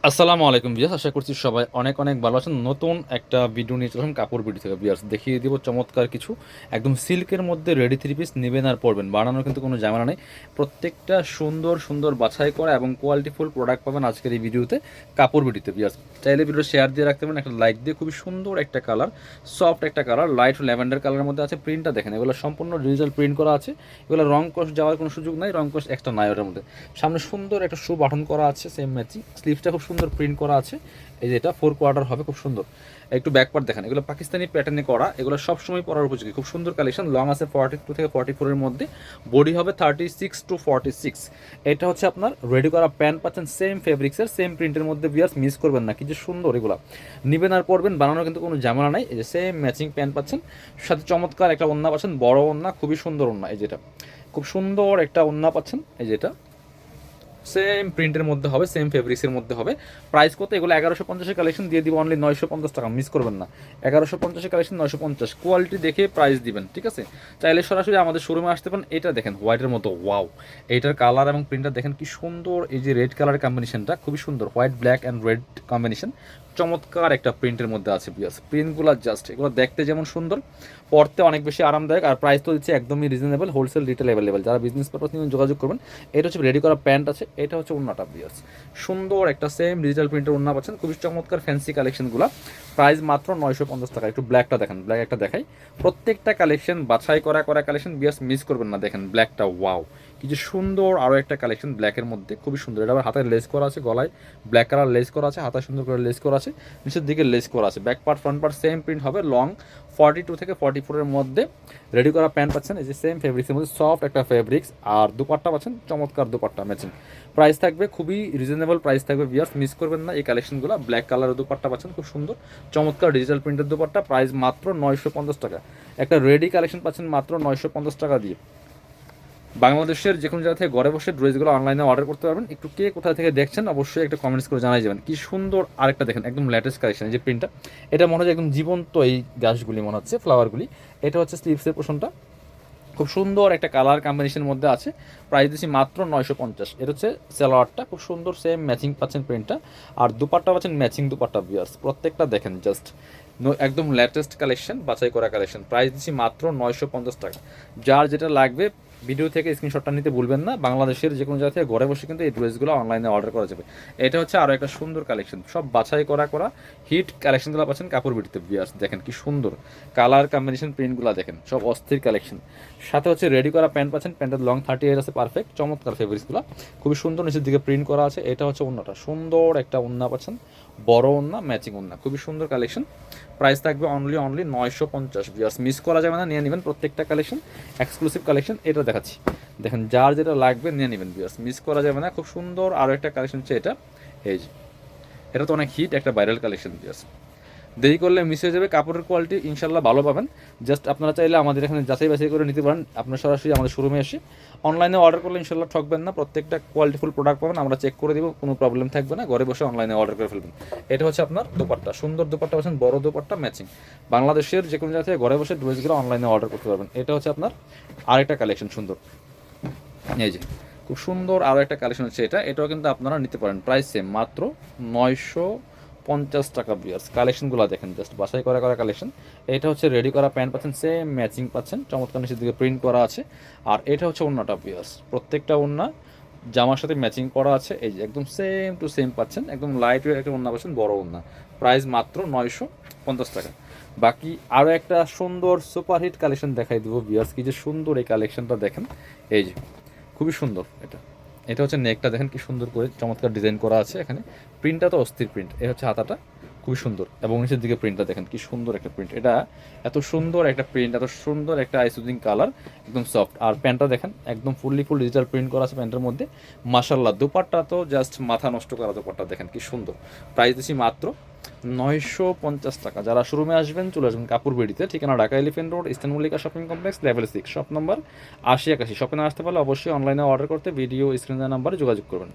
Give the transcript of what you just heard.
আসসালামু আলাইকুম ভিউয়ার্স, আশা করছি সবাই অনেক অনেক ভালো আছেন। নতুন একটা ভিডিও নিয়ে চললাম কাপড় বিডি থেকে ভিউয়ার্স, দেখিয়ে দিব চমৎকার কিছু একদম সিল্কের মধ্যে রেডি থ্রি পিস নেবেন আর পরবেন, বানানোর কিন্তু কোনো ঝামেলা নেই। প্রত্যেকটা সুন্দর সুন্দর বাছাই করা এবং কোয়ালিটিফুল প্রোডাক্ট পাবেন আজকের এই ভিডিওতে কাপড় বিডিতে ভিউয়ার্স। চাইলে ভিডিও শেয়ার দিয়ে রাখতে পারেন, একটা লাইক দিয়ে। খুবই সুন্দর একটা কালার, সফট একটা কালার, লাইট ল্যাভেন্ডার কালারের মধ্যে আছে। প্রিন্টটা দেখেন, এগুলো সম্পূর্ণ ডিজিটাল প্রিন্ট করা আছে। এগুলো রং কষ যাওয়ার কোনো সুযোগ নাই, রং কষ এক্সট্রা নাই ওটার মধ্যে। সামনে সুন্দর একটা শু বাটন করা আছে, সেম ম্যাচিং। স্লিভসটা খুব সুন্দর প্রিন্ট করা আছে। এই যে এটা 4 কোয়ার্টার হবে, খুব সুন্দর। একটু ব্যাকপার্ট দেখেন, এগুলো পাকিস্তানি প্যাটার্নে করা, এগুলো সবসময় পরার উপযোগী। খুব সুন্দর কালেকশন, লং আছে 42 থেকে 44-এর মধ্যে, বডি হবে 36 to 46। এটা হচ্ছে আপনার রেডি করা প্যান্ট পাচ্ছেন সেম ফেব্রিক্সের, সেম প্রিন্টের মধ্যে বিয়ার্স, মিস করবেন না। কি যে সুন্দর এগুলো, নিবেন আর পরবেন, বানানোর কিন্তু কোনো ঝামেলা নাই। এই যে সেম ম্যাচিং প্যান্ট পাচ্ছেন, সাথে চমৎকার একটা ওড়না পাচ্ছেন, বড় ওড়না, খুবই সুন্দর ওড়না। এই যেটা খুব সুন্দর একটা ওড়না পাচ্ছেন, এই যেটা সেম প্রিন্টের মধ্যে হবে, সেম ফেব্রিক্সের মধ্যে হবে। প্রাইস কত? এগুলো 1150-এর কালেকশন দিয়ে দিব অনলি 950 টাকা, মিস করবেন না। 1150-এর কালেকশন 950, কোয়ালিটি দেখে প্রাইস দিবেন, ঠিক আছে? চাইলে সরাসরি আমাদের শোরুমে আসতে পারেন। এটা দেখেন হোয়াইটের মতো, ওয়াও! এইটার কালার এবং প্রিন্টটা দেখেন কি সুন্দর। এই যে রেড কালার কম্বিনেশনটা খুবই সুন্দর, white black and red combination, চমৎকার একটা প্রিন্টের মধ্যে আছে বিয়াস। প্রিন্টগুলো জাস্ট, এগুলো দেখতে যেমন সুন্দর, পড়তে অনেক বেশি আরামদায়ক, আর প্রাইস তো দিচ্ছে একদমই রিজনেবল, হোলসেল রিটেল অ্যাভেলেবেল। যারা বিজনেস পারপাস নিয়ে যোগাযোগ করবেন। এটা হচ্ছে রেডি করা প্যান্ট আছে, এটা হচ্ছে ওড়নাটা বিয়াস। সুন্দর একটা সেম ডিজিটাল প্রিন্টের ওড়না পাচ্ছেন, খুবই চমৎকার ফ্যান্সি কালেকশনগুলো। প্রাইস মাত্র 950 টাকা। একটু ব্ল্যাকটা দেখেন, ব্ল্যাক একটা দেখাই। প্রত্যেকটা কালেকশন বাছাই করা করা কালেকশন বিয়াস, মিস করবেন না। দেখেন ব্ল্যাকটা, ওয়াও! কিছু সুন্দর আরও একটা কালেকশন ব্ল্যাকের মধ্যে, খুবই সুন্দর। এটা আবার হাতের লেস করা আছে, গলায় ব্ল্যাক কালার লেস করা আছে, হাতে সুন্দর করে লেস করা আছে, নিচের দিকে লেস করা আছে। Back part front part same print হবে, লং 42 থেকে 44-এর মধ্যে রেডি করা প্যান্ট পাচ্ছেন। এই যে সেম ফেব্রিক্সের মধ্যে সফট একটা ফেব্রিক্স, আর দুপাট্টা পাচ্ছেন চমৎকার দুপাট্টা ম্যাচিং। প্রাইস থাকবে খুবই রিজনেবল প্রাইস থাকবে ভিউয়ার্স, মিস করবেন না এই কালেকশনগুলো। ব্ল্যাক কালারের দুপাট্টা পাচ্ছেন, খুব সুন্দর চমৎকার ডিজিটাল প্রিন্টের দুপাট্টা। প্রাইস মাত্র 950 টাকা। একটা রেডি কালেকশন পাচ্ছেন মাত্র 950 টাকা দিয়ে। বাংলাদেশের যে কোনো জায়গা থেকে ঘরে বসে ড্রেসগুলো অনলাইনে অর্ডার করতে পারবেন। একটু কে কোথা থেকে দেখছেন অবশ্যই একটা কমেন্টস করে জানাই যাবেন। কি সুন্দর আরেকটা দেখেন, একদম লেটেস্ট কালেকশন। এই যে প্রিন্টটা, এটা মনে হচ্ছে একদম জীবন্ত, এই গাছগুলি মনে হচ্ছে ফ্লাওয়ারগুলি। এটা হচ্ছে স্লিভসের পোর্শনটা, খুব সুন্দর একটা কালার কম্বিনেশনের মধ্যে আছে। প্রাইস দিচ্ছি মাত্র 950। এটা হচ্ছে সালোয়ারটা, খুব সুন্দর সেম ম্যাচিং পাচ্ছেন প্রিন্টটা, আর দুপাট্টা পাচ্ছেন ম্যাচিং দুপাট্টা ভিউয়ার্স। প্রত্যেকটা দেখেন জাস্ট একদম লেটেস্ট কালেকশন, বাছাই করা কালেকশন। প্রাইস দিচ্ছি মাত্র 950 টাকা। যার যেটা লাগবে ভিডিও থেকে স্ক্রিনশটটা নিতে ভুলবেন না। বাংলাদেশের যে কোনো জায়গা থেকে ঘরে বসে কিন্তু এই ড্রেসগুলো অনলাইনে অর্ডার করা যাবে। এটা হচ্ছে আরও একটা সুন্দর কালেকশন, সব বাছাই করা করা হিট কালেকশনগুলো পাচ্ছেন কাপড় বিটিতে ভিউয়ার্স। দেখেন কি সুন্দর কালার কম্বিনেশন, প্রিন্টগুলো দেখেন, সব অস্থির কালেকশন। সাথে হচ্ছে রেডি করা প্যান্ট পাচ্ছেন, প্যান্টের লং 38 আছে, পারফেক্ট চমৎকার ফেব্রিক্সগুলো, খুবই সুন্দর নিচের দিকে প্রিন্ট করা আছে। এটা হচ্ছে ওড়নাটা, সুন্দর একটা ওড়না পাচ্ছেন, বড় ওড়না, ম্যাচিং ওড়না, খুবই সুন্দর কালেকশন। প্রাইস থাকবে অনলি 950 ভিউয়ার্স, মিস করা যাবে না, নিয়ে নেবেন প্রত্যেকটা কালেকশন, এক্সক্লুসিভ কালেকশন। এটা দেখাচ্ছি, দেখেন যার যেটা লাগবে নিয়ে নেবেন ভিউয়ার্স, মিস করা যাবে না। খুব সুন্দর আরও একটা কালেকশন হচ্ছে এটা, এই যে এটা তো অনেক হিট একটা ভাইরাল কালেকশন ভিউয়ার্স। দেরি করলে মিস হয়ে যাবে। কাপড়ের কোয়ালিটি ইনশাল্লাহ ভালো পাবেন। জাস্ট আপনারা চাইলে আমাদের এখানে যাচাই বাছাই করে নিতে পারেন। আপনারা সরাসরি আমাদের শোরুমে এসে অনলাইনে অর্ডার করলে ইনশাল্লাহ ঠকবেন না। প্রত্যেকটা কোয়ালিটিফুল প্রোডাক্ট পাবেন, আমরা চেক করে দিব, কোনো প্রবলেম থাকবে না। ঘরে বসে অনলাইনে অর্ডার করে ফেলবেন। এটা হচ্ছে আপনার দোপাট্টা, সুন্দর দোপাট্টা পাচ্ছেন, বড় দোপাট্টা ম্যাচিং। বাংলাদেশের যে কোনো জায়গা থেকে ঘরে বসে ড্রেসগুলো অনলাইনে অর্ডার করতে পারবেন। এটা হচ্ছে আপনার আরেকটা কালেকশন সুন্দর, এই যে খুব সুন্দর আরও একটা কালেকশন হচ্ছে এটা, এটাও কিন্তু আপনারা নিতে পারেন। প্রাইস সেম, মাত্র 950 টাকা ভিউয়ার্স। কালেকশনগুলো দেখেন জাস্ট, বাছাই করা করা কালেকশন। এটা হচ্ছে রেডি করা প্যান্ট পাচ্ছেন, সেম ম্যাচিং পাচ্ছেন, চমৎকার নিচের দিকে প্রিন্ট করা আছে। আর এটা হচ্ছে ওড়নাটা ভিউয়ার্স, প্রত্যেকটা ওড়না জামার সাথে ম্যাচিং করা আছে। এই যে একদম সেম টু সেম পাচ্ছেন, একদম লাইট ওয়েট একটা ওড়না পাচ্ছেন, বড় ওড়না। প্রাইস মাত্র 950 টাকা। বাকি আরও একটা সুন্দর সুপারহিট কালেকশন দেখাই দেবো ভিউয়ার্স। কি যে সুন্দর এই কালেকশনটা দেখেন, এই যে খুবই সুন্দর। এটা এটা হচ্ছে নেকটা দেখেন কি সুন্দর করে চমৎকার ডিজাইন করা আছে এখানে। প্রিন্টটা তো অস্থির প্রিন্ট। এ হচ্ছে হাতাটা, খুবই সুন্দর, এবং নিচের দিকে প্রিন্টটা দেখেন কি সুন্দর একটা প্রিন্ট। এটা এত সুন্দর একটা প্রিন্ট, এত সুন্দর একটা আইসুদিং কালার, একদম সফট। আর প্যান্টটা দেখেন একদম ফুল ডিজিটাল প্রিন্ট করা আছে প্যান্টের মধ্যে। মাশাল্লাহ, দুপাট্টা তো জাস্ট মাথা নষ্ট করা দুপাট্টা দেখেন কি সুন্দর। প্রাইস দিচ্ছি মাত্র 950 টাকা। যারা শোরুমে আসবেন চলে আসবেন কাপড় বেড়িতে, ঠিকানা Dhaka elephant road, eastern Mallika shopping complex, level 6, shop number 80 81। শপে না আসতে পারলে অবশ্যই অনলাইনে অর্ডার করতে ভিডিও স্ক্রিনের নাম্বারে যোগাযোগ করবেন।